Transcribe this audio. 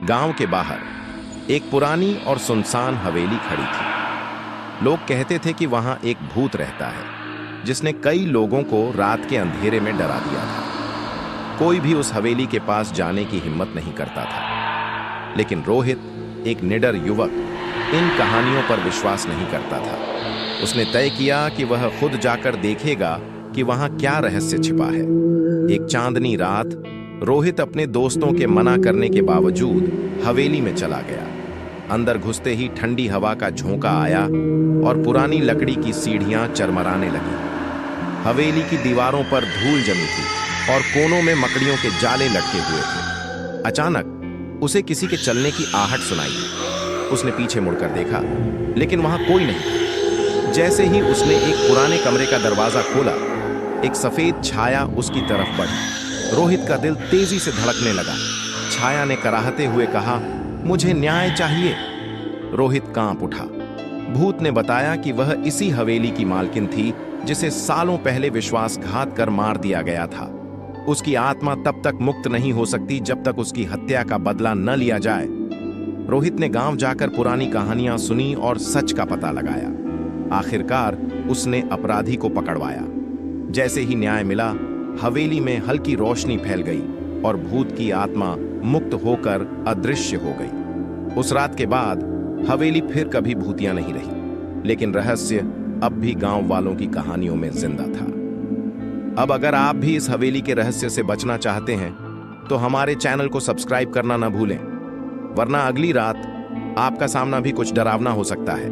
गांव के बाहर एक पुरानी और सुनसान हवेली खड़ी थी। लोग कहते थे कि वहां एक भूत रहता है जिसने कई लोगों को रात के अंधेरे में डरा दिया था। कोई भी उस हवेली के पास जाने की हिम्मत नहीं करता था, लेकिन रोहित, एक निडर युवक, इन कहानियों पर विश्वास नहीं करता था। उसने तय किया कि वह खुद जाकर देखेगा कि वहां क्या रहस्य छिपा है। एक चांदनी रात रोहित अपने दोस्तों के मना करने के बावजूद हवेली में चला गया। अंदर घुसते ही ठंडी हवा का झोंका आया और पुरानी लकड़ी की सीढ़ियां चरमराने लगी। हवेली की दीवारों पर धूल जमी थी और कोनों में मकड़ियों के जाले लटके हुए थे। अचानक उसे किसी के चलने की आहट सुनाई। उसने पीछे मुड़कर देखा, लेकिन वहां कोई नहीं था। जैसे ही उसने एक पुराने कमरे का दरवाजा खोला, एक सफेद छाया उसकी तरफ बढ़ी। रोहित का दिल तेजी से धड़कने लगा। छाया ने कराहते हुए कहा, मुझे न्याय चाहिए। रोहित कांप उठा। भूत ने बताया कि वह इसी हवेली की मालकिन थी जिसे सालों पहले विश्वासघात कर मार दिया गया था। उसकी आत्मा तब तक मुक्त नहीं हो सकती जब तक उसकी हत्या का बदला न लिया जाए। रोहित ने गांव जाकर पुरानी कहानियां सुनी और सच का पता लगाया। आखिरकार उसने अपराधी को पकड़वाया। जैसे ही न्याय मिला, हवेली में हल्की रोशनी फैल गई और भूत की आत्मा मुक्त होकर अदृश्य हो गई। उस रात के बाद हवेली फिर कभी भूतिया नहीं रही, लेकिन रहस्य अब भी गांव वालों की कहानियों में जिंदा था। अब अगर आप भी इस हवेली के रहस्य से बचना चाहते हैं तो हमारे चैनल को सब्सक्राइब करना ना भूलें, वरना अगली रात आपका सामना भी कुछ डरावना हो सकता है।